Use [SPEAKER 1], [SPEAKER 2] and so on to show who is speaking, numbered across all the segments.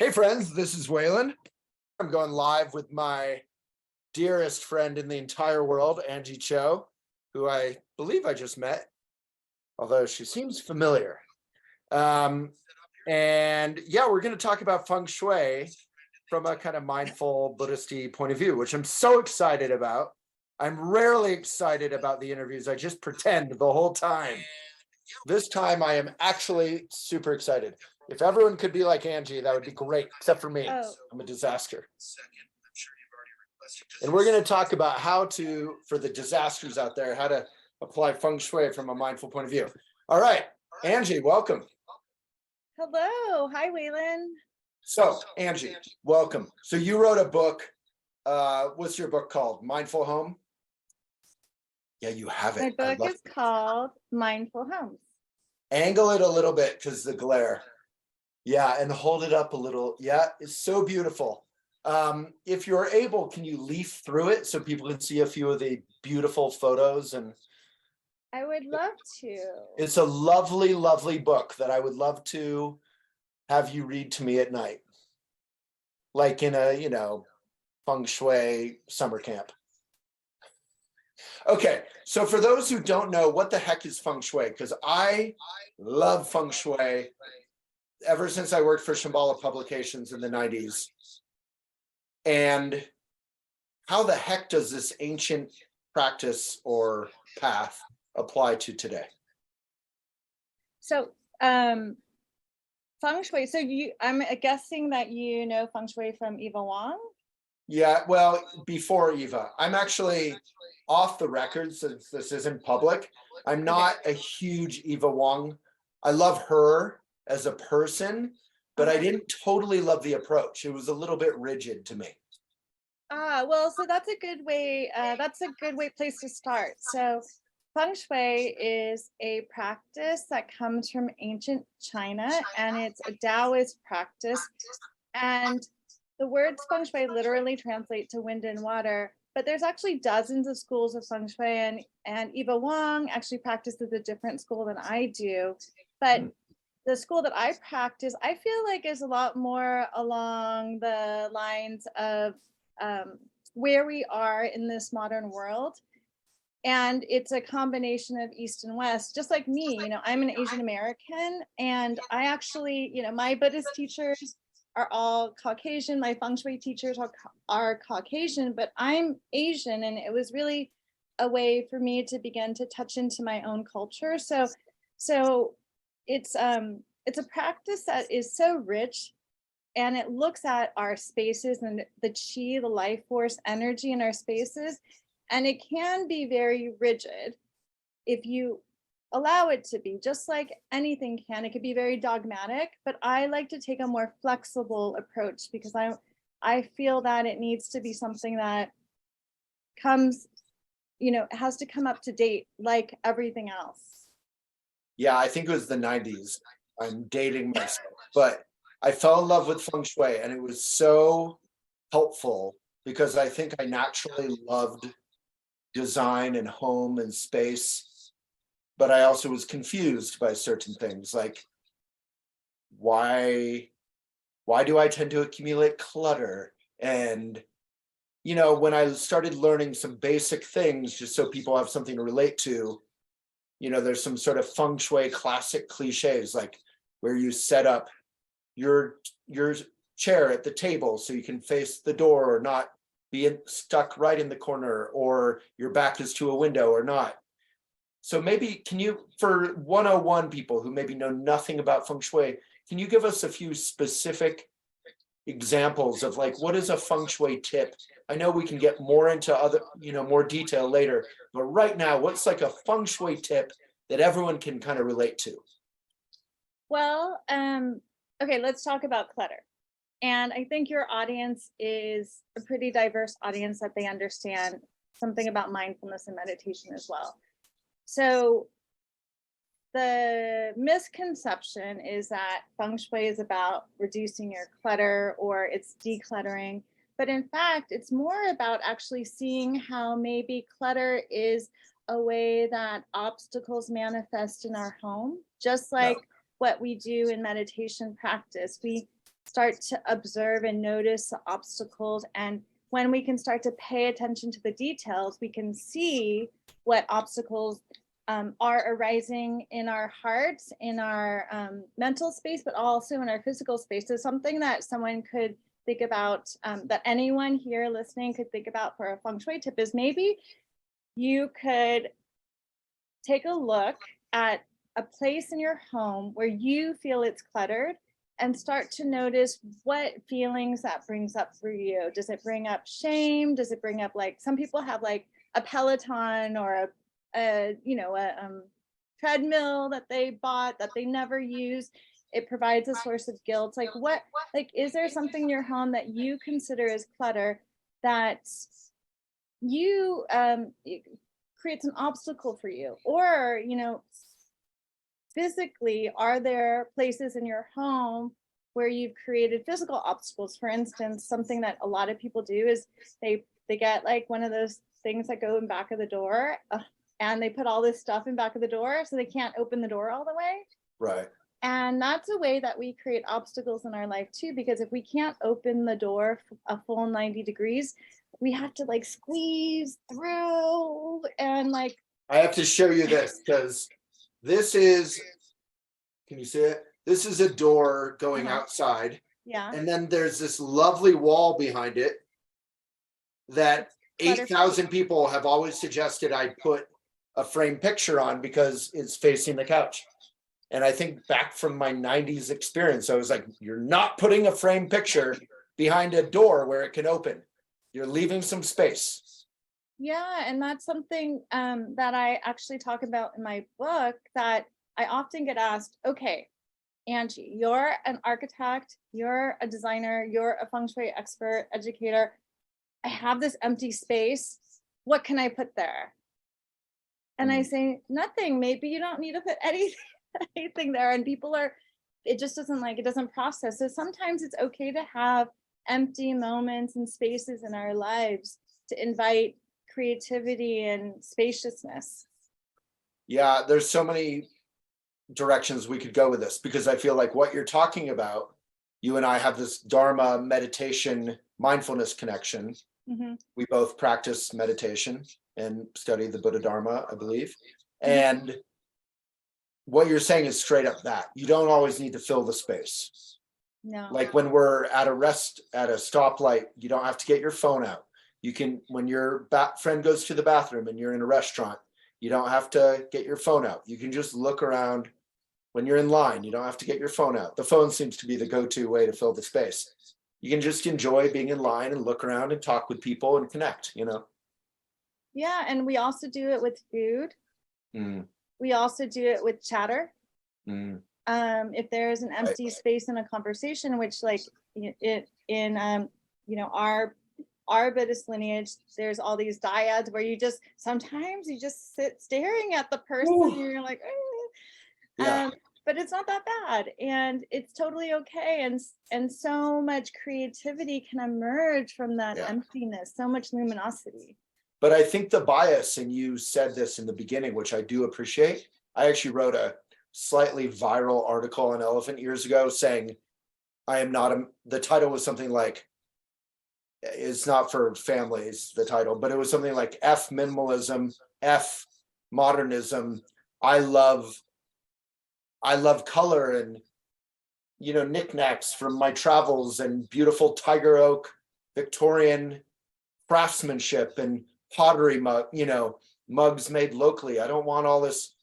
[SPEAKER 1] Hey friends, this is Waylon. I'm going live with my dearest friend in the entire world, Anjie Cho, who I believe I just met, although she seems familiar. And yeah, we're going to talk about Feng Shui from a kind of mindful Buddhist-y point of view, which I'm so excited about. I'm rarely excited about the interviews. I just pretend the whole time. This time I am actually super excited. If everyone could be like Anjie, that would be great, except for me.
[SPEAKER 2] Oh.
[SPEAKER 1] I'm a disaster. And we're going to talk about how to, for the disasters out there, how to apply Feng Shui from a mindful point of view. All right, Anjie, welcome.
[SPEAKER 2] Hello. Hi, Waylon.
[SPEAKER 1] So, Anjie, welcome. So you wrote a book. What's your book called? Mindful Home? Yeah, you have it.
[SPEAKER 2] My book is called Mindful Homes.
[SPEAKER 1] Angle it a little bit because the glare. Yeah, and hold it up a little. Yeah, it's so beautiful. If you're able, can you leaf through it so people can see a few of the beautiful photos? And
[SPEAKER 2] I would love to.
[SPEAKER 1] it's a lovely, lovely book that I would love to have you read to me at night, like in a, Feng Shui summer camp. Okay, so for those who don't know, what the heck is Feng Shui? Because I love Feng Shui ever since I worked for Shambhala Publications in the 90s. And how the heck does this ancient practice or path apply to today?
[SPEAKER 2] So, Feng Shui. So I'm guessing that you know Feng Shui from Eva Wong.
[SPEAKER 1] Yeah, well, before Eva. I'm actually off the record since this isn't public. I'm not a huge Eva Wong. I love her as a person, but I didn't totally love the approach. It was a little bit rigid to me.
[SPEAKER 2] Well, so that's a good way. That's a good place to start. So, Feng Shui is a practice that comes from ancient China, and it's a Taoist practice. And the words Feng Shui literally translate to wind and water, but there's actually dozens of schools of Feng Shui, and Eva Wong actually practices a different school than I do. But the school that I practice, I feel like is a lot more along the lines of where we are in this modern world. And it's a combination of East and West, just like me. I'm an Asian American, and I actually, my Buddhist teachers are all Caucasian. My Feng Shui teachers are Caucasian, but I'm Asian, and it was really a way for me to begin to touch into my own culture. So it's a practice that is so rich, and it looks at our spaces and the chi, the life force energy in our spaces, and it can be very rigid if you allow it to be, just like anything can. It could be very dogmatic, but I like to take a more flexible approach because I feel that it needs to be something that comes, it has to come up to date like everything else.
[SPEAKER 1] Yeah, I think it was the 90s. I'm dating myself, but I fell in love with Feng Shui, and it was so helpful because I think I naturally loved design and home and space, but I also was confused by certain things, like why do I tend to accumulate clutter? And when I started learning some basic things, just so people have something to relate to, there's some sort of Feng Shui classic cliches, like where you set up your chair at the table so you can face the door or not be stuck right in the corner, or your back is to a window or not. So maybe can you, for 101 people who maybe know nothing about Feng Shui, can you give us a few specific examples of like, what is a Feng Shui tip? I know we can get more into other, more detail later, but right now, what's like a Feng Shui tip that everyone can kind of relate to?
[SPEAKER 2] Well, okay, let's talk about clutter. And I think your audience is a pretty diverse audience that they understand something about mindfulness and meditation as well. So the misconception is that Feng Shui is about reducing your clutter or it's decluttering. But in fact, it's more about actually seeing how maybe clutter is a way that obstacles manifest in our home, just like what we do in meditation practice. start to observe and notice the obstacles. And when we can start to pay attention to the details, we can see what obstacles are arising in our hearts, in our mental space, but also in our physical space. So something that someone could think about, that anyone here listening could think about for a Feng Shui tip is maybe you could take a look at a place in your home where you feel it's cluttered and start to notice what feelings that brings up for you. Does it bring up shame? Does it bring up, like, some people have like a Peloton or a treadmill that they bought that they never use. It provides a source of guilt. Like, what, like, is there something in your home that you consider as clutter that you it creates an obstacle for you? Or, you know, physically, are there places in your home where you've created physical obstacles? For instance, something that a lot of people do is they get like one of those things that go in back of the door, and they put all this stuff in back of the door so they can't open the door all the way.
[SPEAKER 1] Right.
[SPEAKER 2] And that's a way that we create obstacles in our life too, because if we can't open the door a full 90 degrees, we have to like squeeze through and like.
[SPEAKER 1] I have to show you this because this is, can you see it? This is a door going outside.
[SPEAKER 2] Yeah.
[SPEAKER 1] And then there's this lovely wall behind it that 8,000 people have always suggested I put a framed picture on because it's facing the couch. And I think back from my 90s experience, I was like, you're not putting a framed picture behind a door where it can open. You're leaving some space.
[SPEAKER 2] Yeah, and that's something that I actually talk about in my book, that I often get asked, okay, Angie, you're an architect, you're a designer, you're a Feng Shui expert, educator. I have this empty space. What can I put there? And I say, nothing. Maybe you don't need to put anything there. And people are, it just doesn't like, it doesn't process. So sometimes it's okay to have empty moments and spaces in our lives to invite creativity and spaciousness.
[SPEAKER 1] Yeah, there's so many directions we could go with this, because I feel like what you're talking about, you and I have this Dharma meditation mindfulness connection.
[SPEAKER 2] Mm-hmm.
[SPEAKER 1] We both practice meditation and study the Buddha Dharma, I believe. And what you're saying is straight up that you don't always need to fill the space.
[SPEAKER 2] No.
[SPEAKER 1] Like when we're at a stoplight, you don't have to get your phone out. You can, when your friend goes to the bathroom and you're in a restaurant, you don't have to get your phone out. You can just look around. When you're in line, you don't have to get your phone out. The phone seems to be the go-to way to fill the space. You can just enjoy being in line and look around and talk with people and connect, you know?
[SPEAKER 2] Yeah, and we also do it with food. We also do it with chatter. If there's an empty space in a conversation, which like it in our Buddhist lineage, there's all these dyads where you just sometimes you just sit staring at the person and you're like, but it's not that bad, and it's totally okay. And so much creativity can emerge from that emptiness, so much luminosity.
[SPEAKER 1] But I think the bias, and you said this in the beginning, which I do appreciate. I actually wrote a slightly viral article on Elephant years ago saying, I am not the title was something like, it's not for families, the title, but it was something like F minimalism, F modernism. I love color and, knickknacks from my travels and beautiful tiger oak, Victorian craftsmanship and pottery mugs made locally. I don't want all this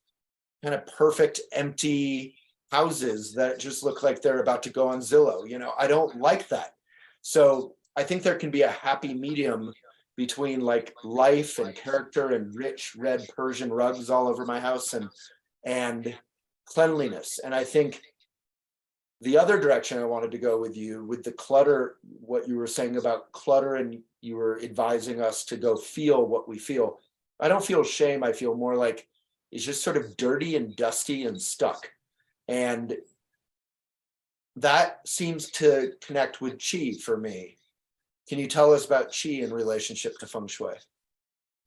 [SPEAKER 1] kind of perfect empty houses that just look like they're about to go on Zillow. I don't like that. So I think there can be a happy medium between like life and character and rich red Persian rugs all over my house and cleanliness. And I think the other direction I wanted to go with you with the clutter, what you were saying about clutter, and you were advising us to go feel what we feel. I don't feel shame. I feel more like it's just sort of dirty and dusty and stuck. And that seems to connect with qi for me. Can you tell us about qi in relationship to Feng Shui?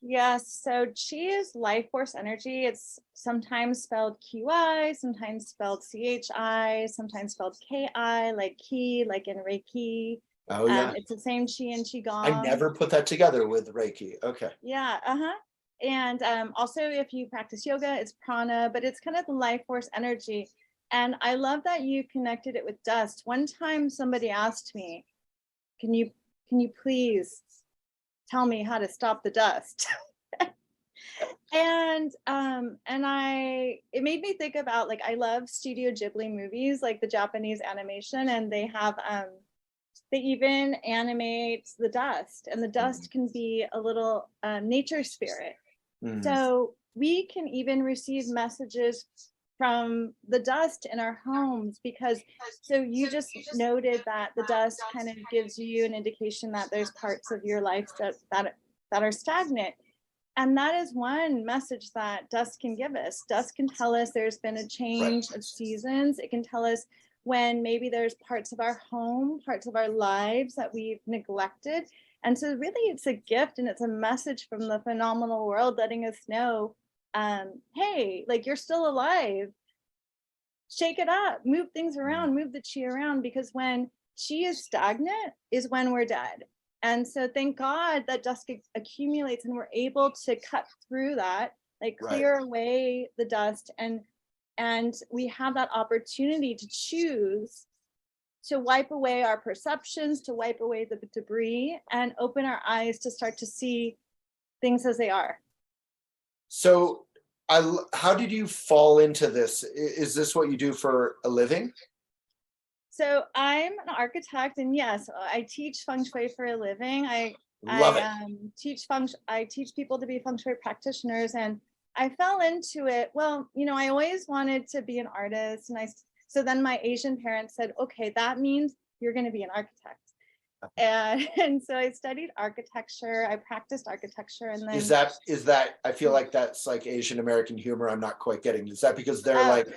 [SPEAKER 2] Yes, so chi is life force energy. It's sometimes spelled QI, sometimes spelled CHI, sometimes spelled KI, like ki, like in Reiki.
[SPEAKER 1] Oh yeah.
[SPEAKER 2] It's the same chi and
[SPEAKER 1] I
[SPEAKER 2] qigong.
[SPEAKER 1] never put that together with Reiki. Okay.
[SPEAKER 2] Yeah, uh-huh. And also if you practice yoga, it's prana, but it's kind of the life force energy. And I love that you connected it with dust. One time somebody asked me, can you please tell me how to stop the dust? And I it made me think about, like, I love Studio Ghibli movies, like the Japanese animation, and they have they even animate the dust, and the dust can be a little nature spirit.
[SPEAKER 1] Mm.
[SPEAKER 2] So we can even receive messages from the dust in our homes, because so you just noted that the dust kind of gives you an indication that there's parts of your life that are stagnant. And that is one message that dust can give us. Dust can tell us there's been a change of seasons. It can tell us when maybe there's parts of our home, parts of our lives that we've neglected. And so really it's a gift, and it's a message from the phenomenal world letting us know, hey, like, you're still alive. Shake it up, move things around, move the chi around, because when chi is stagnant is when we're dead. And so thank God that dust accumulates and we're able to cut through that, like
[SPEAKER 1] Right.
[SPEAKER 2] clear away the dust, and we have that opportunity to choose to wipe away our perceptions, to wipe away the debris, and open our eyes to start to see things as they are.
[SPEAKER 1] So how did you fall into this? Is this what you do for a living?
[SPEAKER 2] So I'm an architect, and yes, I teach feng shui for a living.
[SPEAKER 1] Love it.
[SPEAKER 2] I teach people to be feng shui practitioners, and I fell into it. Well, I always wanted to be an artist, and so then my Asian parents said, okay, that means you're going to be an architect. And so I studied architecture. I practiced architecture, and then
[SPEAKER 1] Is that I feel like that's like Asian American humor I'm not quite getting. Is that because they're like,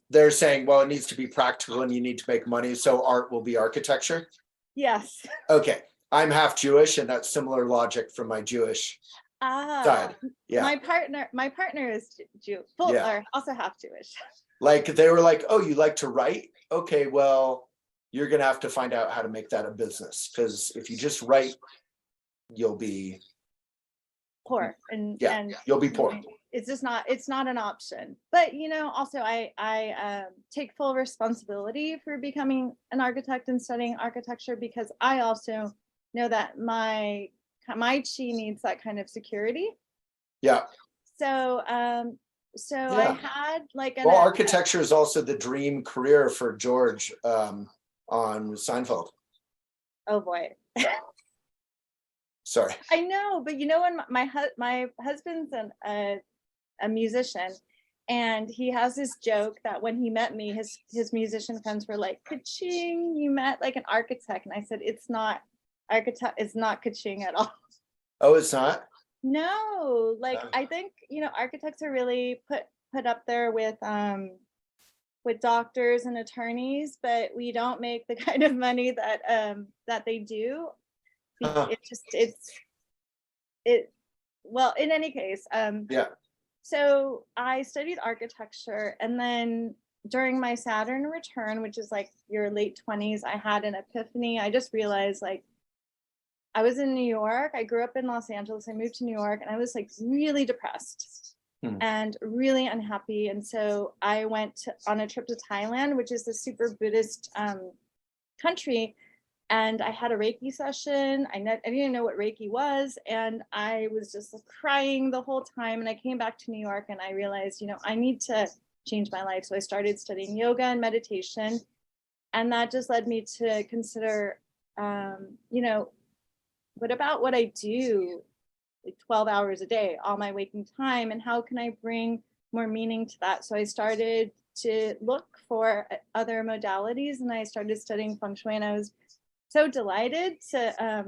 [SPEAKER 1] they're saying, well, it needs to be practical and you need to make money, so art will be architecture?
[SPEAKER 2] yes.
[SPEAKER 1] Okay. I'm half Jewish, and that's similar logic from my Jewish side. Yeah.
[SPEAKER 2] My partner is Jew, full,
[SPEAKER 1] Yeah.
[SPEAKER 2] or also half Jewish.
[SPEAKER 1] Like they were like, oh, you like to write? Okay, well, you're gonna have to find out how to make that a business, because if you just write, you'll be
[SPEAKER 2] Poor, and
[SPEAKER 1] you'll be poor.
[SPEAKER 2] it's not an option. But also I take full responsibility for becoming an architect and studying architecture, because I also know that my chi needs that kind of security.
[SPEAKER 1] Yeah.
[SPEAKER 2] So I had like
[SPEAKER 1] well, architecture is also the dream career for George on Seinfeld.
[SPEAKER 2] Oh boy.
[SPEAKER 1] Sorry.
[SPEAKER 2] I know, but when my husband's a musician, and he has this joke that when he met me, his musician friends were like, "Ka-ching, you met like an architect," and I said, "It's not ka-ching at all."
[SPEAKER 1] Oh, it's not?
[SPEAKER 2] No, like I think architects are really put up there with doctors and attorneys, but we don't make the kind of money that they do. It well, in any case,
[SPEAKER 1] Yeah.
[SPEAKER 2] so I studied architecture, and then during my Saturn return, which is like your late 20s, I had an epiphany. I just realized, like, I was in New York. I grew up in Los Angeles. I moved to New York, and I was like really depressed and really unhappy. And so I went on a trip to Thailand, which is a super Buddhist country. And I had a Reiki session. I didn't know what Reiki was. And I was just crying the whole time. And I came back to New York, and I realized, I need to change my life. So I started studying yoga and meditation. And that just led me to consider, what about what I do like 12 hours a day, all my waking time, and how can I bring more meaning to that? So I started to look for other modalities, and I started studying feng shui, and I was so delighted to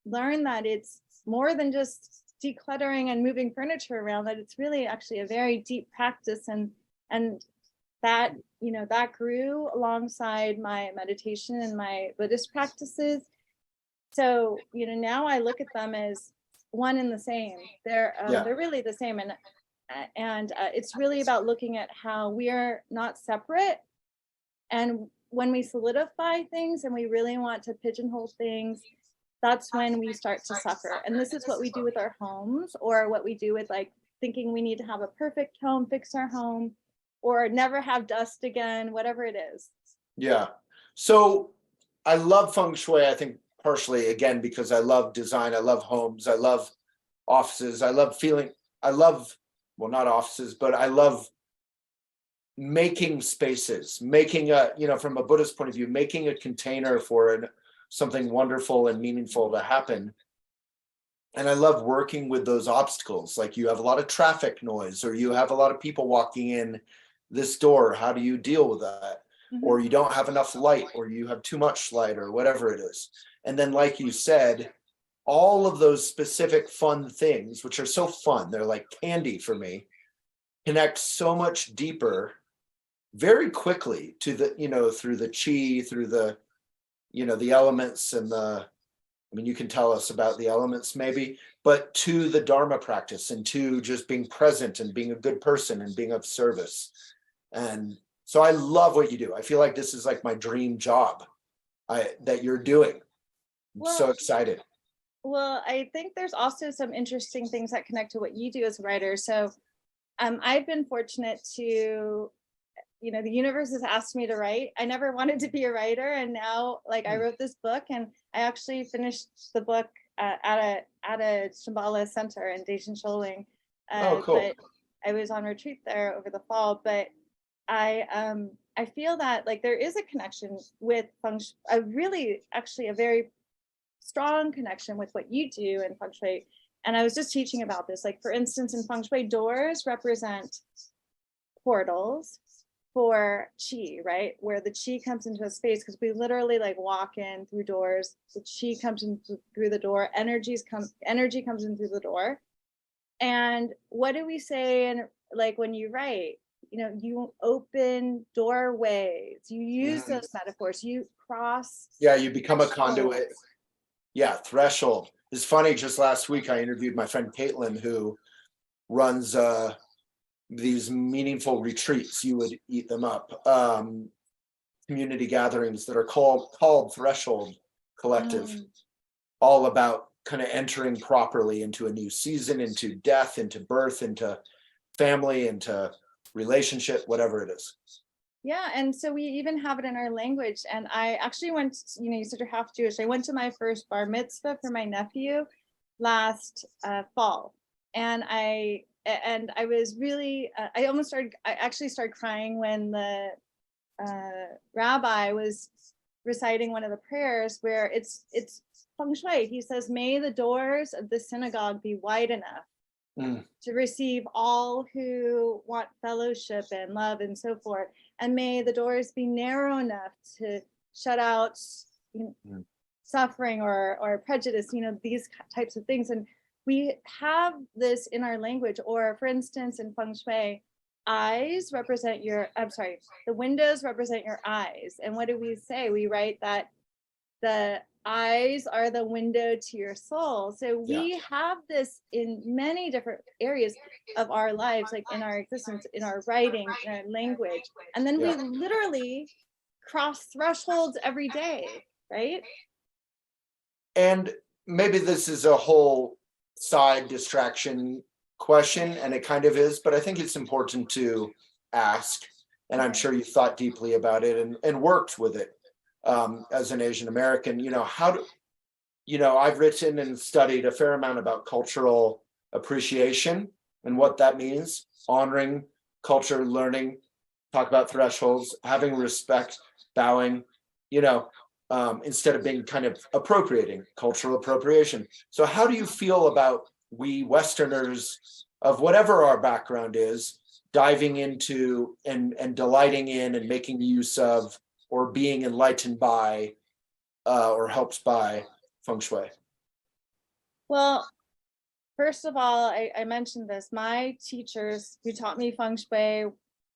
[SPEAKER 2] learn that it's more than just decluttering and moving furniture around, that it's really actually a very deep practice, and that that grew alongside my meditation and my Buddhist practices. So now I look at them as one and the same. They're really the same, and it's really about looking at how we are not separate. And when we solidify things and we really want to pigeonhole things, that's when we start to suffer. And this is what we do with our homes, or what we do with like thinking we need to have a perfect home, fix our home, or never have dust again, whatever it is.
[SPEAKER 1] Yeah. So I love Feng Shui, I think partially again, because I love design. I love homes. I love offices. I love, well, not offices, but I love making spaces, making a, from a Buddhist point of view, making a container for something wonderful and meaningful to happen. And I love working with those obstacles. Like you have a lot of traffic noise, or you have a lot of people walking in this door. How do you deal with that? Or you don't have enough light, or you have too much light, or whatever it is. And then, like you said, all of those specific fun things, which are so fun, they're like candy for me, connect so much deeper very quickly to the, through the chi, through the, the elements and you can tell us about the elements maybe, but to the Dharma practice and to just being present and being a good person and being of service. And so I love what you do. I feel like this is like my dream job that you're doing. I'm so excited.
[SPEAKER 2] Well, I think there's also some interesting things that connect to what you do as a writer. So I've been fortunate to, the universe has asked me to write. I never wanted to be a writer. And now I wrote this book, and I actually finished the book at a Shambhala center in Daishin.
[SPEAKER 1] Oh, cool.
[SPEAKER 2] But I was on retreat there over the fall, but I feel that there is a connection with Feng Shui, a very strong connection with what you do in Feng Shui. And I was just teaching about this. For instance, in Feng Shui, doors represent portals for chi, right? Where the chi comes into a space, because we literally walk in through doors. The chi comes in through the door. Energy comes in through the door. And what do we say? And when you write, you open doorways. You use those metaphors. You cross.
[SPEAKER 1] Yeah, you become a conduit. Yeah, threshold. It's funny, just last week I interviewed my friend Caitlin, who runs these meaningful retreats. You would eat them up. Community gatherings that are called Threshold Collective, all about kind of entering properly into a new season, into death, into birth, into family, into relationship, whatever it is.
[SPEAKER 2] Yeah, and so we even have it in our language. And I actually went, you said you're half Jewish. I went to my first bar mitzvah for my nephew last fall. And I was really, I actually started crying when the rabbi was reciting one of the prayers where it's Feng Shui. He says, "May the doors of the synagogue be wide enough to receive all who want fellowship and love and so forth. And may the doors be narrow enough to shut out suffering or prejudice, these types of things." And we have this in our language. Or for instance, in Feng Shui, the windows represent your eyes. And what do we say? We write that the eyes are the window to your soul. So we have this in many different areas of our lives, in our existence, in our writing, in our language. And then we literally cross thresholds every day, right?
[SPEAKER 1] And maybe this is a whole side distraction question, and it kind of is, but I think it's important to ask. And I'm sure you thought deeply about it and worked with it. As an Asian American, I've written and studied a fair amount about cultural appreciation and what that means, honoring culture, learning, talk about thresholds, having respect, bowing, instead of being kind of appropriating, cultural appropriation. So how do you feel about we Westerners of whatever our background is, diving into and delighting in and making use of or being enlightened by or helped by Feng Shui?
[SPEAKER 2] Well, first of all, I mentioned this. My teachers who taught me Feng Shui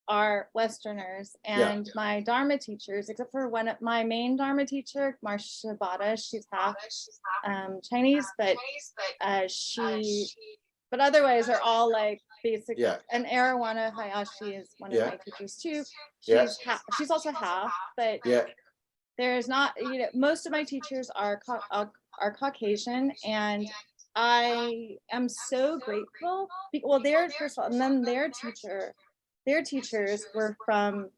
[SPEAKER 2] are Westerners, and my Dharma teachers, except for one of my main Dharma teacher, Marsha Bada, she's half Chinese, but but otherwise are all like basic. And Arowana Hayashi is one of my teachers too. She's also half, but there's not, you know, most of my teachers are Caucasian, and I am so grateful. Well, first of all, and then their teachers were from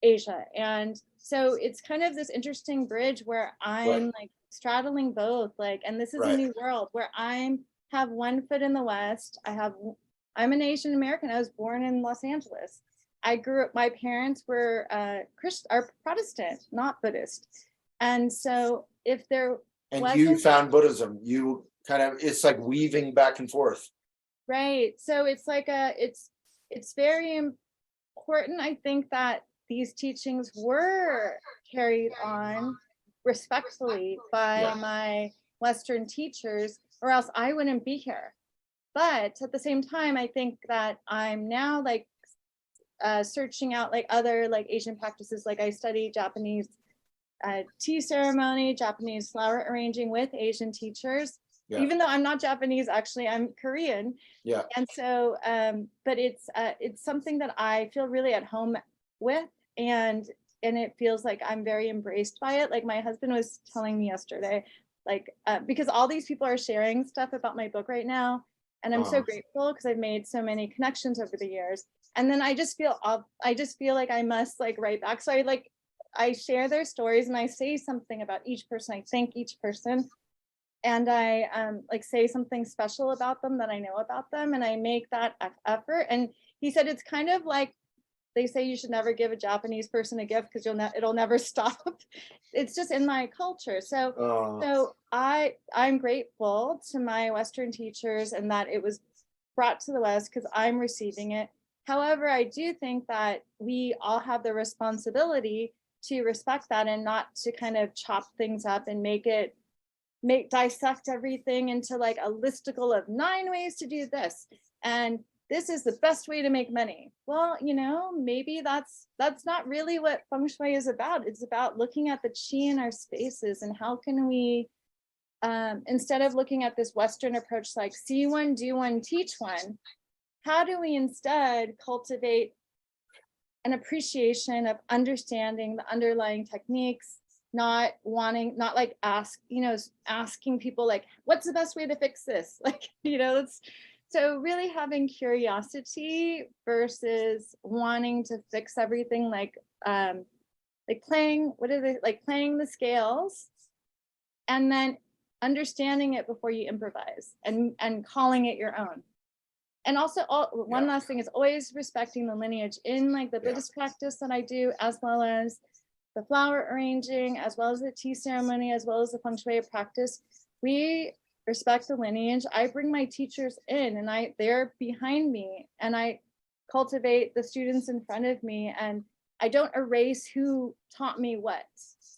[SPEAKER 2] Asia, and so it's kind of this interesting bridge where I'm like straddling both, like, and this is a new world where have one foot in the West. I'm an Asian American. I was born in Los Angeles. I grew up, my parents were Protestant, not Buddhist. And so if there wasn't,
[SPEAKER 1] you found Buddhism, you kind of, it's like weaving back and forth.
[SPEAKER 2] Right. So it's like it's very important, I think, that these teachings were carried on respectfully by my Western teachers, or else I wouldn't be here. But at the same time, I think that I'm now like searching out like other like Asian practices. Like I study Japanese tea ceremony, Japanese flower arranging with Asian teachers. Even though I'm not Japanese, actually, I'm Korean. And so, but it's something that I feel really at home with, and it feels like I'm very embraced by it. Like my husband was telling me yesterday, like because all these people are sharing stuff about my book right now, and I'm so grateful because I've made so many connections over the years. And then I just feel like I must like write back. So I share their stories and I say something about each person. I thank each person. And I like say something special about them that I know about them, and I make that effort. And he said it's kind of like they say you should never give a Japanese person a gift because it'll never stop. It's just in my culture. So I'm grateful to my Western teachers and that it was brought to the West because I'm receiving it. However, I do think that we all have the responsibility to respect that and not to kind of chop things up and dissect everything into like a listicle of 9 ways to do this, and this is the best way to make money. Well, you know, maybe that's not really what Feng Shui is about. It's about looking at the qi in our spaces, and how can we instead of looking at this Western approach like see one, do one, teach one, how do we instead cultivate an appreciation of understanding the underlying techniques, not asking people like, what's the best way to fix this? Like, you know, so really having curiosity versus wanting to fix everything, like playing the scales, and then understanding it before you improvise and calling it your own. And also one last thing is always respecting the lineage in like the Buddhist practice that I do, as well as the flower arranging, as well as the tea ceremony, as well as the Feng Shui practice. We respect the lineage. I bring my teachers in and they're behind me, and I cultivate the students in front of me, and I don't erase who taught me what.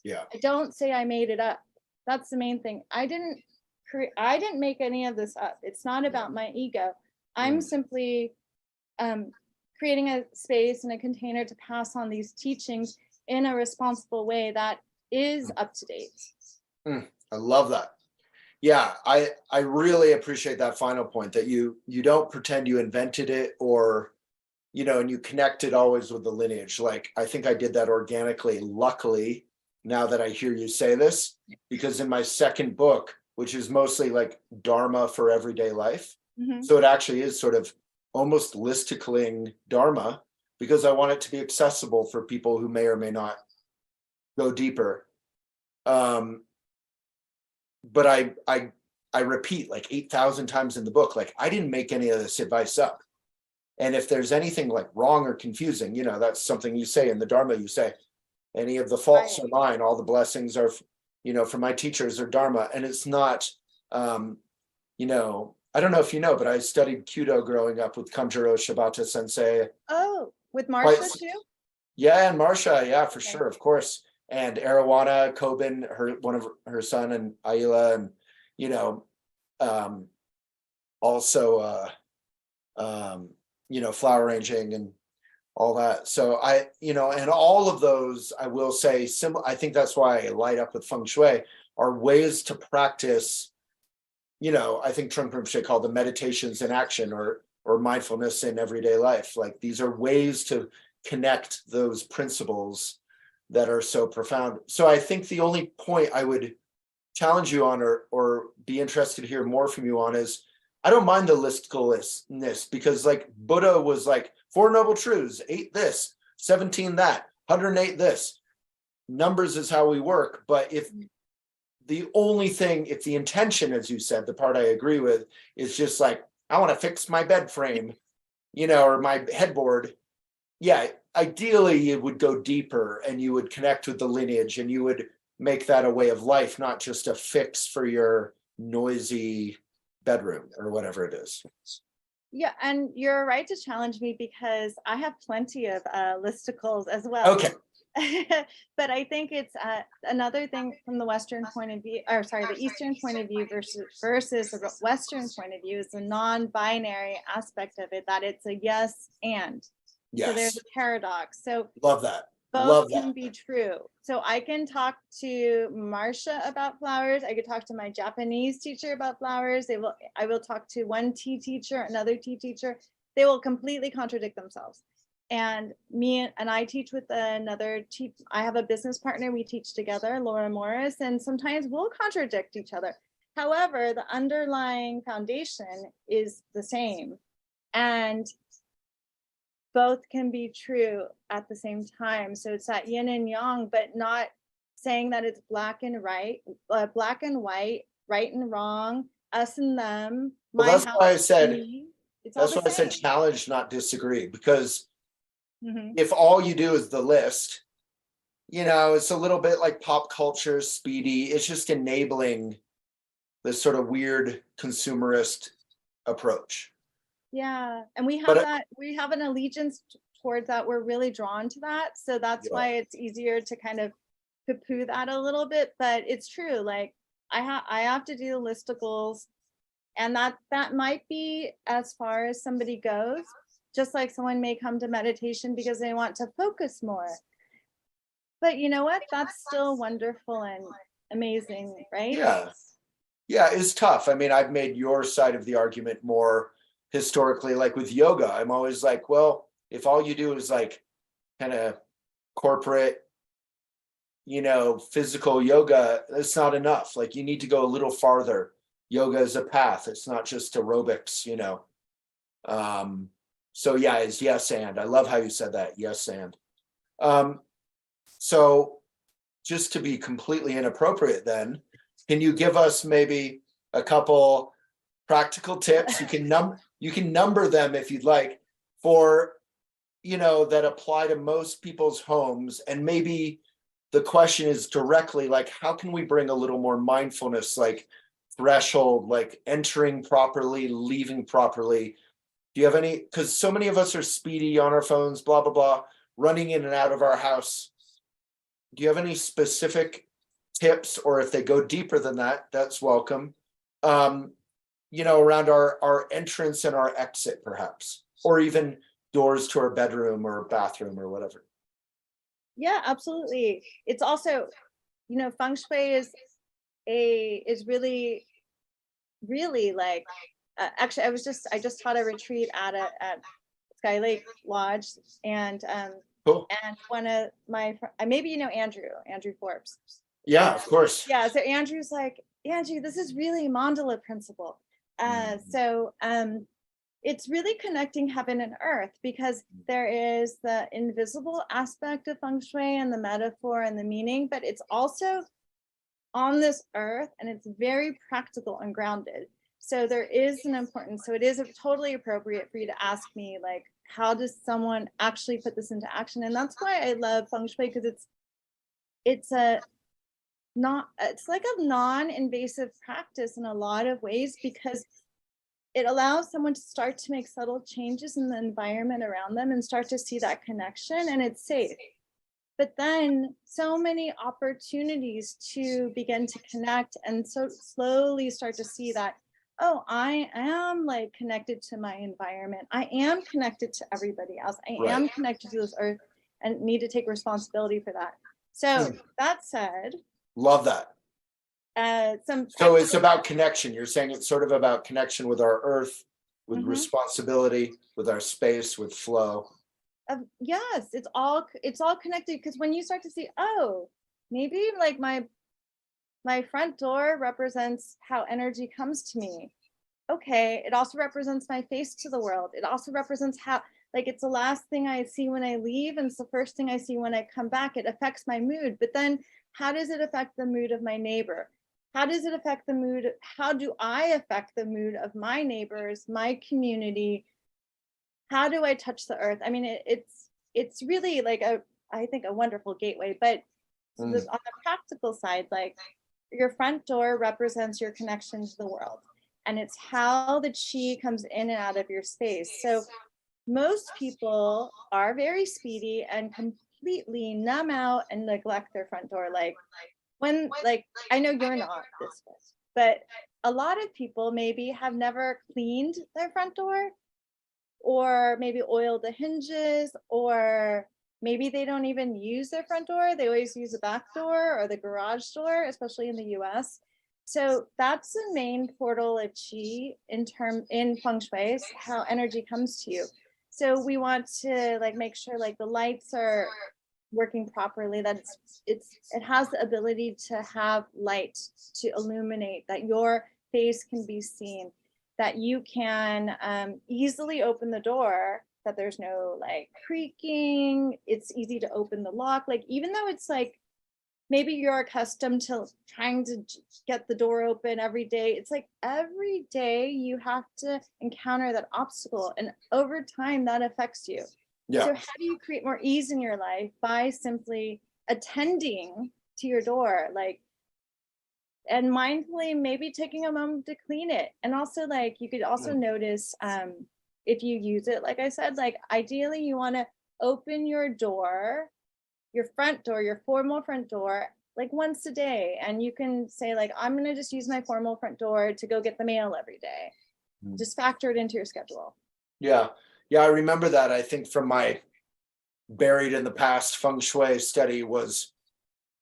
[SPEAKER 2] I don't say I made it up. That's the main thing. I didn't make any of this up. It's not about my ego. I'm simply creating a space and a container to pass on these teachings in a responsible way that is up to date.
[SPEAKER 1] I love that. Yeah, I really appreciate that final point, that you don't pretend you invented it, or, you know, and you connect it always with the lineage. Like, I think I did that organically, luckily, now that I hear you say this, because in my second book, which is mostly like Dharma for everyday life, so it actually is sort of almost listicling Dharma, because I want it to be accessible for people who may or may not go deeper. But I repeat like 8,000 times in the book, like I didn't make any of this advice up. And if there's anything like wrong or confusing, you know, that's something you say in the Dharma. You say, any of the faults are mine, all the blessings are, you know, from my teachers or Dharma. And it's not, you know, I don't know if you know, but I studied Kyudo growing up with Kanjuro Shibata sensei.
[SPEAKER 2] Oh, with Marsha too?
[SPEAKER 1] Yeah, and Marsha, yeah, for sure, of course. And Arowana, Kobin, one of her son, and Aila, and, you know, also, you know, flower arranging. And all that. So and all of those, I will say, I think that's why I light up with Feng Shui, are ways to practice, I think Trungpa Rinpoche called them meditations in action, or mindfulness in everyday life. Like, these are ways to connect those principles that are so profound. So I think the only point I would challenge you on, or be interested to hear more from you on, is I don't mind the listicalness, because like Buddha was like, 4 noble truths, 8 this, 17 that, 108 this. Numbers is how we work. But if the intention, as you said, the part I agree with, is just like, I want to fix my bed frame, or my headboard. Yeah, ideally you would go deeper, and you would connect with the lineage, and you would make that a way of life, not just a fix for your noisy bedroom or whatever it is.
[SPEAKER 2] Yeah, and you're right to challenge me, because I have plenty of listicles as well.
[SPEAKER 1] Okay.
[SPEAKER 2] But I think it's another thing from the Western point of view, or sorry, the Eastern point of view versus the Western point of view, is the non-binary aspect of it, that it's a yes and.
[SPEAKER 1] Yes.
[SPEAKER 2] So there's a paradox. So
[SPEAKER 1] love that.
[SPEAKER 2] Both can be true. So I can talk to Marcia about flowers. I could talk to my Japanese teacher about flowers. I will talk to one tea teacher, another tea teacher. They will completely contradict themselves. And I teach with another I have a business partner. We teach together, Laura Morris, and sometimes we'll contradict each other. However, the underlying foundation is the same. And both can be true at the same time. So it's that yin and yang, but not saying that it's black and white, right and wrong, us and them.
[SPEAKER 1] Well, that's why I said, challenge, not disagree, because if all you do is the list, it's a little bit like pop culture, speedy. It's just enabling this sort of weird consumerist approach.
[SPEAKER 2] Yeah, and we have an allegiance towards that. We're really drawn to that. So that's why it's easier to kind of poo-poo that a little bit. But it's true. Like, I have to do the listicles, and that might be as far as somebody goes. Just like someone may come to meditation because they want to focus more. But you know what? That's still wonderful and amazing, right?
[SPEAKER 1] Yeah, it's tough. I mean, I've made your side of the argument more historically, like with yoga. I'm always like, well, if all you do is like kind of corporate, physical yoga, that's not enough. Like, you need to go a little farther. Yoga is a path. It's not just aerobics, So yeah, it's yes and. I love how you said that, yes and. So just to be completely inappropriate then, can you give us maybe a couple practical tips? You can number them if you'd like, for that apply to most people's homes. And maybe the question is directly like, how can we bring a little more mindfulness, like threshold, like entering properly, leaving properly? Do you have any, because so many of us are speedy on our phones, blah, blah, blah, running in and out of our house. Do you have any specific tips, or if they go deeper than that, that's welcome, around our entrance and our exit, perhaps, or even doors to our bedroom or bathroom or whatever?
[SPEAKER 2] Yeah, absolutely. It's also, Feng Shui is really, really like, actually, I just taught a retreat at Sky Lake Lodge, and
[SPEAKER 1] cool.
[SPEAKER 2] And one of my, maybe Andrew Forbes.
[SPEAKER 1] Yeah, of course.
[SPEAKER 2] Yeah, so Andrew's like, Angie, this is really mandala principle. So it's really connecting heaven and earth, because there is the invisible aspect of Feng Shui and the metaphor and the meaning, but it's also on this earth, and it's very practical and grounded. So there is an importance. So it is totally appropriate for you to ask me, like, how does someone actually put this into action? And that's why I love Feng Shui, because it's like a non-invasive practice in a lot of ways, because it allows someone to start to make subtle changes in the environment around them and start to see that connection, and it's safe. But then so many opportunities to begin to connect, and so slowly start to see that, oh, I am like connected to my environment. I am connected to everybody else. I
[SPEAKER 1] Right.
[SPEAKER 2] am connected to this earth and need to take responsibility for that. So
[SPEAKER 1] Mm,
[SPEAKER 2] that said,
[SPEAKER 1] love that.
[SPEAKER 2] some
[SPEAKER 1] So it's about connection. You're saying it's sort of about connection with our earth, with
[SPEAKER 2] Mhm.
[SPEAKER 1] responsibility, with our space, with flow.
[SPEAKER 2] Yes, it's all connected, because when you start to see, oh, maybe like my front door represents how energy comes to me. Okay, it also represents my face to the world. It also represents how, like, it's the last thing I see when I leave and it's the first thing I see when I come back. It affects my mood. But then how does it affect the mood of my neighbor? How does it affect the mood? How do I affect the mood of my neighbors, my community? How do I touch the earth? I mean, it's really like I think a wonderful gateway. But
[SPEAKER 1] Mm,
[SPEAKER 2] on the practical side, like, your front door represents your connection to the world, and it's how the chi comes in and out of your space. So most people are very speedy and completely numb out and neglect their front door. Like, when, like, I know you're not this way, but a lot of people maybe have never cleaned their front door, or maybe oil the hinges, or maybe they don't even use their front door. They always use the back door or the garage door, especially in the US. So that's the main portal of chi in feng shui, is how energy comes to you. So we want to like make sure like the lights are working properly, that it has the ability to have light to illuminate, that your face can be seen, that you can easily open the door, that there's no like creaking, it's easy to open the lock. Like, even though it's like maybe you're accustomed to trying to get the door open every day, it's like every day you have to encounter that obstacle, and over time that affects you.
[SPEAKER 1] yeah.
[SPEAKER 2] So how do you create more ease in your life? By simply attending to your door, like, and mindfully maybe taking a moment to clean it. And also, like, you could also
[SPEAKER 1] Mm,
[SPEAKER 2] notice, if you use it, like I said, like, ideally you want to open your door, your front door, your formal front door, like once a day. And you can say, like, I'm going to just use my formal front door to go get the mail every day.
[SPEAKER 1] mm.
[SPEAKER 2] Just factor it into your schedule.
[SPEAKER 1] Yeah. Yeah. I remember that. I think from my buried in the past feng shui study was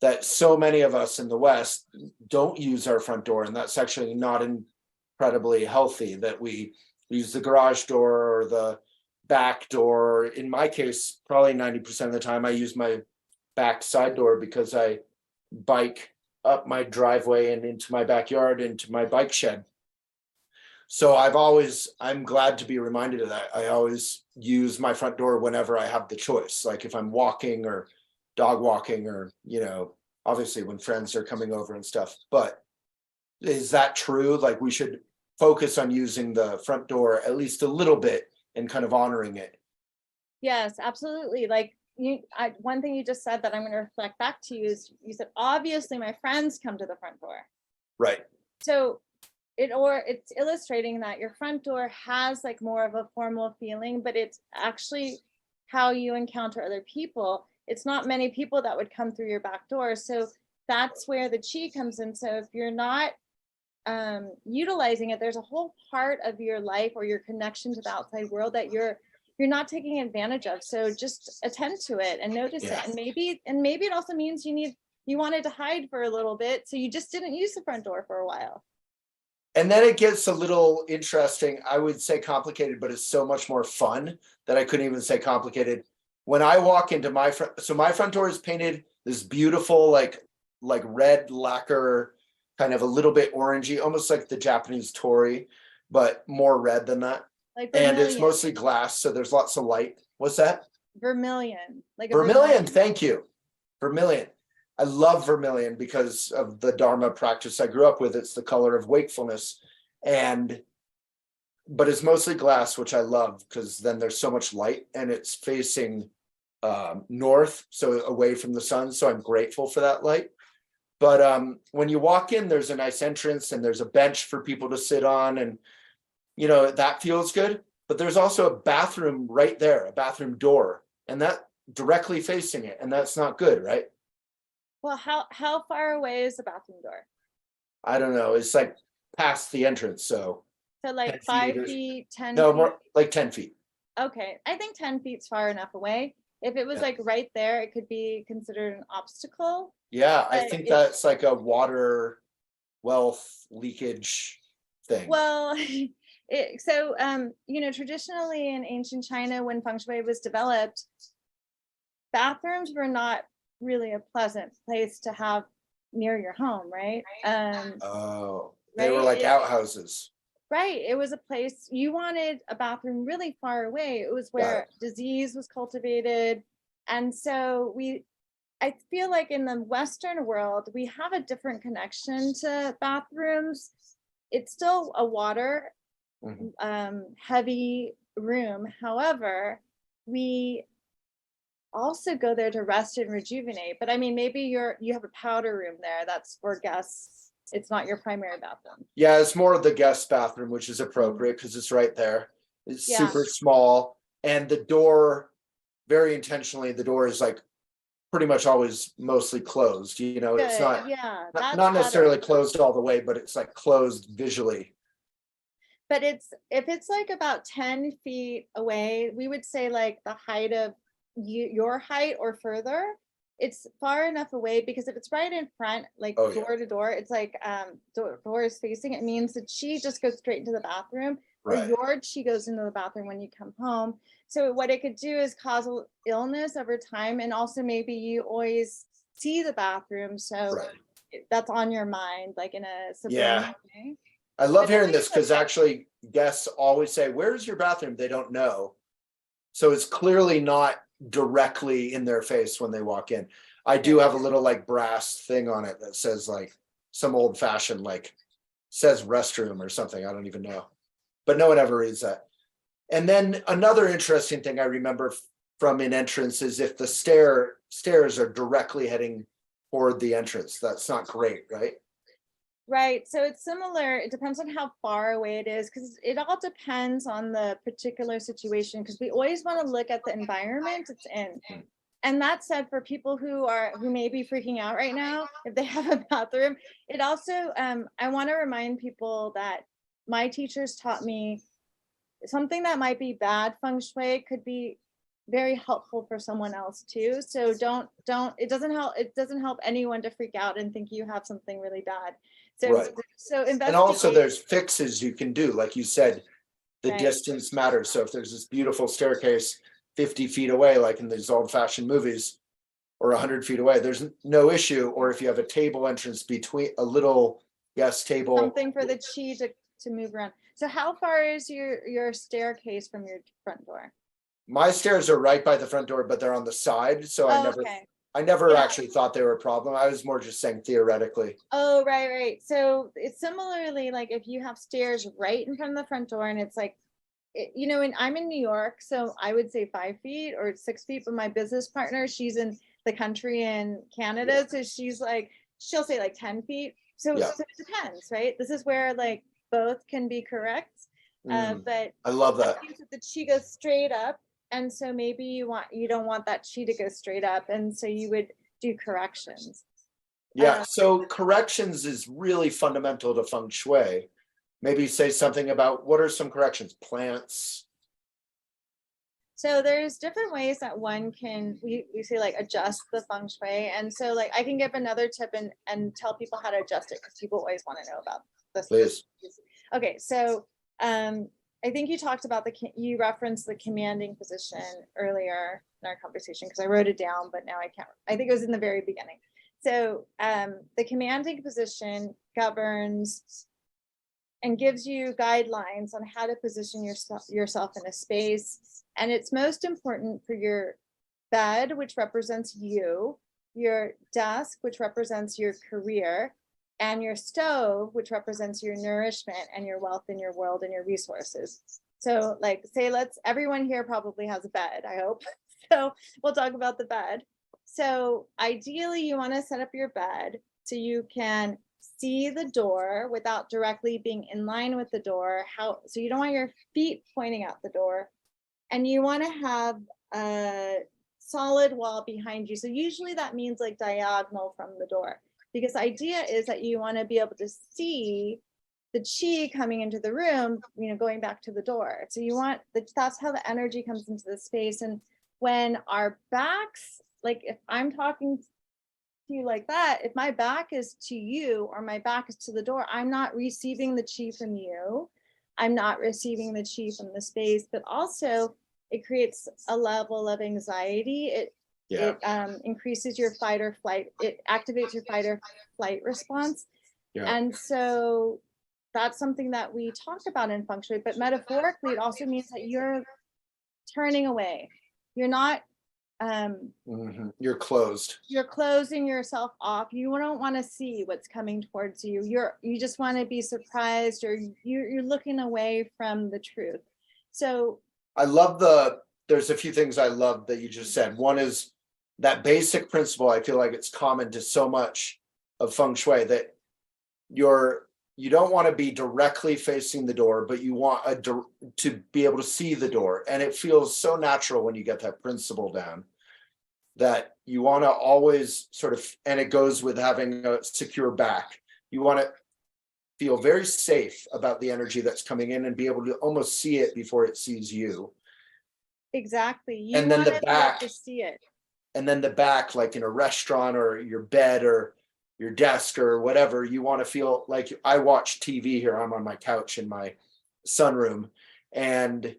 [SPEAKER 1] that so many of us in the West don't use our front door. And that's actually not incredibly healthy, that we use the garage door or the back door. In my case, probably 90% of the time, I use my back side door because I bike up my driveway and into my backyard, into my bike shed. So I'm glad to be reminded of that. I always use my front door whenever I have the choice, like if I'm walking or dog walking, or, obviously when friends are coming over and stuff. But is that true? Like, we should focus on using the front door at least a little bit and kind of honoring it.
[SPEAKER 2] Yes, absolutely. Like, one thing you just said that I'm going to reflect back to you is, you said, obviously my friends come to the front door.
[SPEAKER 1] Right.
[SPEAKER 2] So it's illustrating that your front door has like more of a formal feeling, but it's actually how you encounter other people. It's not many people that would come through your back door. So that's where the chi comes in. So if you're not utilizing it, there's a whole part of your life or your connection to the outside world that you're not taking advantage of. So just attend to it and notice
[SPEAKER 1] Yeah.
[SPEAKER 2] it. And maybe it also means you wanted to hide for a little bit, so you just didn't use the front door for a while.
[SPEAKER 1] And then it gets a little interesting. I would say complicated, but it's so much more fun that I couldn't even say complicated. When I walk into my front, so my front door is painted this beautiful, like red lacquer, kind of a little bit orangey, almost like the Japanese torii, but more red than that.
[SPEAKER 2] Like
[SPEAKER 1] And it's
[SPEAKER 2] vermilion.
[SPEAKER 1] mostly glass, so there's lots of light. What's that?
[SPEAKER 2] Vermilion. Like a
[SPEAKER 1] Vermilion. Thank you. Vermilion. I love vermilion because of the Dharma practice I grew up with. It's the color of wakefulness. But it's mostly glass, which I love because then there's so much light and it's facing north, so away from the sun. So I'm grateful for that light. But when you walk in, there's a nice entrance and there's a bench for people to sit on, and that feels good. But there's also a bathroom right there, a bathroom door, and that directly facing it, and that's not good, right?
[SPEAKER 2] Well, how far away is the bathroom door?
[SPEAKER 1] I don't know. It's like past the entrance, so
[SPEAKER 2] So
[SPEAKER 1] 10
[SPEAKER 2] like
[SPEAKER 1] feet
[SPEAKER 2] 5
[SPEAKER 1] or
[SPEAKER 2] feet, 10
[SPEAKER 1] no,
[SPEAKER 2] feet.
[SPEAKER 1] more like 10 feet.
[SPEAKER 2] Okay, I think 10 feet's far enough away. If it was
[SPEAKER 1] Yeah.
[SPEAKER 2] like right there, it could be considered an obstacle.
[SPEAKER 1] Yeah, I
[SPEAKER 2] But
[SPEAKER 1] think
[SPEAKER 2] if,
[SPEAKER 1] that's like a water wealth leakage thing.
[SPEAKER 2] well, you know, traditionally in ancient China, when Feng Shui was developed, bathrooms were not really a pleasant place to have near your home, right?
[SPEAKER 1] Oh, they were
[SPEAKER 2] Right.
[SPEAKER 1] like outhouses.
[SPEAKER 2] Right. It was a place you wanted a bathroom really far away. It was
[SPEAKER 1] Got
[SPEAKER 2] where
[SPEAKER 1] it.
[SPEAKER 2] disease was cultivated. And so I feel like in the Western world, we have a different connection to bathrooms. It's still a water
[SPEAKER 1] Mhm.
[SPEAKER 2] heavy room. However, we also go there to rest and rejuvenate. But I mean, maybe you have a powder room there. That's for guests. It's not your primary bathroom.
[SPEAKER 1] Yeah, it's more of the guest bathroom, which is appropriate because it's right there. It's
[SPEAKER 2] Yeah.
[SPEAKER 1] super small. And the door, very intentionally, the door is like pretty much always mostly closed. You know, it's
[SPEAKER 2] Good.
[SPEAKER 1] not
[SPEAKER 2] Yeah,
[SPEAKER 1] not,
[SPEAKER 2] that's
[SPEAKER 1] not necessarily
[SPEAKER 2] better.
[SPEAKER 1] closed all the way, but it's like closed visually.
[SPEAKER 2] But if it's like about 10 feet away, we would say like the height of your height or further. It's far enough away because if it's right in front, like
[SPEAKER 1] Oh yeah,
[SPEAKER 2] door to door, it's like door is facing. It means that she just goes straight into the bathroom, or
[SPEAKER 1] right.
[SPEAKER 2] your chi goes into the bathroom when you come home. So what it could do is cause illness over time, and also maybe you always see the bathroom, so
[SPEAKER 1] Right.
[SPEAKER 2] that's on your mind, like in a
[SPEAKER 1] Yeah.
[SPEAKER 2] subliminal way.
[SPEAKER 1] I love
[SPEAKER 2] But
[SPEAKER 1] hearing
[SPEAKER 2] maybe
[SPEAKER 1] this
[SPEAKER 2] it's
[SPEAKER 1] because
[SPEAKER 2] okay.
[SPEAKER 1] actually guests always say, "Where's your bathroom?" They don't know. So it's clearly not directly in their face when they walk in. I do
[SPEAKER 2] Good.
[SPEAKER 1] have a little like brass thing on it that says like some old fashioned like says restroom or something. I don't even know. But no one ever reads that. And then another interesting thing I remember from an entrance is if the stairs are directly heading toward the entrance. That's not great, right?
[SPEAKER 2] Right. So it's similar. It depends on how far away it is because it all depends on the particular situation because we always want to look at the environment it's in. And that said, for people who may be freaking out right now, if they have a bathroom, it also I want to remind people that my teachers taught me something that might be bad feng shui could be very helpful for someone else too. So don't it doesn't help anyone to freak out and think you have something really bad. So
[SPEAKER 1] Right.
[SPEAKER 2] so
[SPEAKER 1] And also
[SPEAKER 2] investigate,
[SPEAKER 1] there's fixes you can do. Like you said, the
[SPEAKER 2] right?
[SPEAKER 1] distance matters. So if there's this beautiful staircase 50 feet away, like in these old fashioned movies, or 100 feet away, there's no issue. Or if you have a table entrance between a little guest table,
[SPEAKER 2] Something for the chi to move around. So how far is your staircase from your front door?
[SPEAKER 1] my stairs are right by the front door, but they're on the side. So
[SPEAKER 2] Oh, okay.
[SPEAKER 1] I never
[SPEAKER 2] Yeah.
[SPEAKER 1] actually thought they were a problem. I was more just saying theoretically.
[SPEAKER 2] Oh, right, right. So it's similarly like if you have stairs right in front of the front door and it's like, you know, and I'm in New York, so I would say 5 feet or 6 feet, but my business partner, she's in the country in Canada. So she's like, she'll say like 10 feet. So,
[SPEAKER 1] Yeah.
[SPEAKER 2] so it depends, right? This is where like both can be correct. But
[SPEAKER 1] I love
[SPEAKER 2] that
[SPEAKER 1] that.
[SPEAKER 2] means that the chi goes straight up. And so maybe you don't want that chi to go straight up. And so you would do corrections.
[SPEAKER 1] Yeah. So corrections is really fundamental to feng shui. Maybe say something about what are some corrections? Plants.
[SPEAKER 2] So there's different ways that one can we say like adjust the feng shui. And so like I can give another tip and tell people how to adjust it because people always want to know about this.
[SPEAKER 1] Please.
[SPEAKER 2] Okay, so I think you talked about you referenced the commanding position earlier in our conversation because I wrote it down, but now I can't. I think it was in the very beginning. So the commanding position governs and gives you guidelines on how to position yourself in a space. And it's most important for your bed, which represents you, your desk, which represents your career, and your stove, which represents your nourishment and your wealth in your world and your resources. So like say everyone here probably has a bed, I hope. So we'll talk about the bed. So ideally you want to set up your bed so you can see the door without directly being in line with the door. So you don't want your feet pointing out the door, and you want to have a solid wall behind you. So usually that means like diagonal from the door, because the idea is that you want to be able to see the chi coming into the room, going back to the door. So that's how the energy comes into the space. And when our backs, like if I'm talking to you like that, if my back is to you or my back is to the door, I'm not receiving the chi from you. I'm not receiving the chi from the space, but also it creates a level of anxiety. It increases your fight or flight. It activates your fight or flight response.
[SPEAKER 1] Yeah.
[SPEAKER 2] And so that's something that we talk about in Feng Shui, but metaphorically, it also means that you're turning away. You're not,
[SPEAKER 1] you're closed.
[SPEAKER 2] You're closing yourself off. You don't want to see what's coming towards you. You just want to be surprised, or you're looking away from the truth. So
[SPEAKER 1] I love there's a few things I love that you just said. One is that basic principle. I feel like it's common to so much of Feng Shui, that you don't want to be directly facing the door, but you want to be able to see the door. And it feels so natural when you get that principle down, that you want to always sort of, and it goes with having a secure back. You want to feel very safe about the energy that's coming in and be able to almost see it before it sees you.
[SPEAKER 2] Exactly.
[SPEAKER 1] And then the back,
[SPEAKER 2] to see it.
[SPEAKER 1] And then the back, like in a restaurant or your bed or your desk or whatever, you want to feel like, I watch TV here. I'm on my couch in my sunroom, and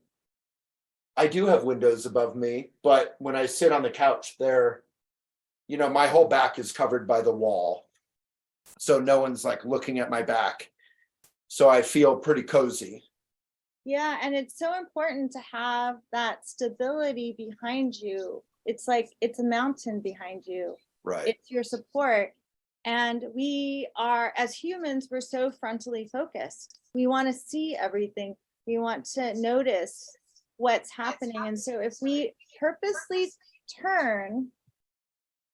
[SPEAKER 1] I do have windows above me, but when I sit on the couch there, my whole back is covered by the wall. So no one's like looking at my back. So I feel pretty cozy.
[SPEAKER 2] Yeah. And it's so important to have that stability behind you. It's like, it's a mountain behind you.
[SPEAKER 1] Right.
[SPEAKER 2] It's your support. And we are, as humans, we're so frontally focused. We want to see everything. We want to notice what's happening. And so if we purposely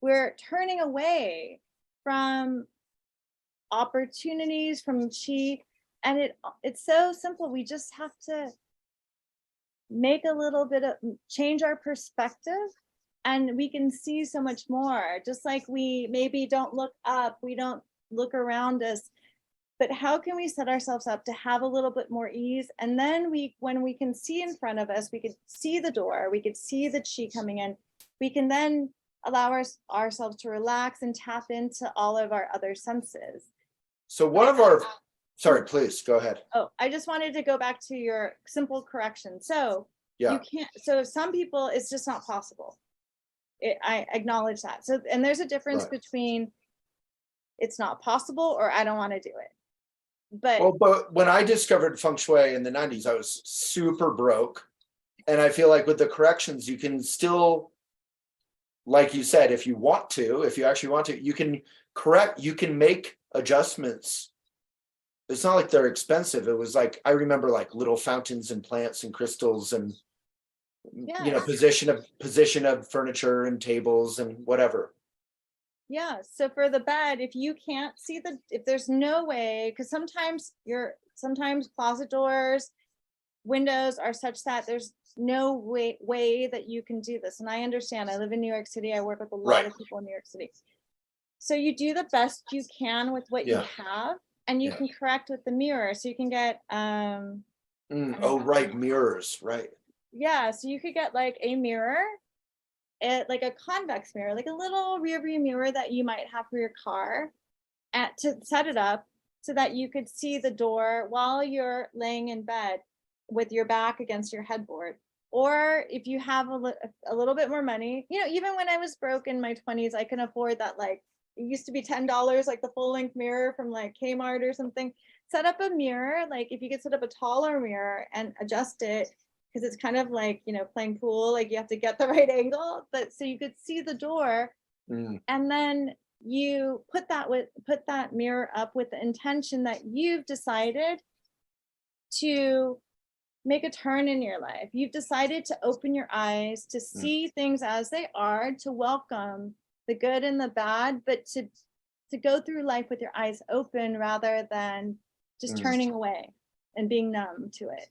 [SPEAKER 2] we're turning away from opportunities, from chi. And it's so simple. We just have to make a little bit of change our perspective, and we can see so much more. Just like we maybe don't look up, we don't look around us, but how can we set ourselves up to have a little bit more ease? And then when we can see in front of us, we could see the door, we could see the chi coming in, we can then allow ourselves to relax and tap into all of our other senses.
[SPEAKER 1] So sorry, please go ahead.
[SPEAKER 2] Oh, I just wanted to go back to your simple correction. So
[SPEAKER 1] you
[SPEAKER 2] can't, so some people, it's just not possible. I acknowledge that. So, and there's a difference between it's not possible or I don't want to do it.
[SPEAKER 1] But when I discovered Feng Shui in the 90s, I was super broke. And I feel like with the corrections, you can still, like you said, if you actually want to, you can make adjustments. It's not like they're expensive. It was like, I remember like little fountains and plants and crystals and, position of furniture and tables and whatever.
[SPEAKER 2] Yeah. So for the bed, if you can't see if there's no way, because sometimes closet doors, windows are such that there's no way that you can do this. And I understand. I live in New York City. I work with a lot of people in New York City. So you do the best you can with what you have, and you can correct with the mirror. So you can get
[SPEAKER 1] mirrors, right?
[SPEAKER 2] Yeah. So you could get like a mirror, like a convex mirror, like a little rear view mirror that you might have for your car, to set it up so that you could see the door while you're laying in bed with your back against your headboard. Or if you have a little bit more money, even when I was broke in my 20s, I can afford that. Like, it used to be $10, like the full length mirror from like Kmart or something. Set up a mirror, like if you could set up a taller mirror and adjust it, because it's kind of like, playing pool, like you have to get the right angle, but so you could see the door. And then you put that mirror up with the intention that you've decided to make a turn in your life. You've decided to open your eyes, to see things as they are, to welcome the good and the bad, but to go through life with your eyes open rather than just turning away and being numb to it.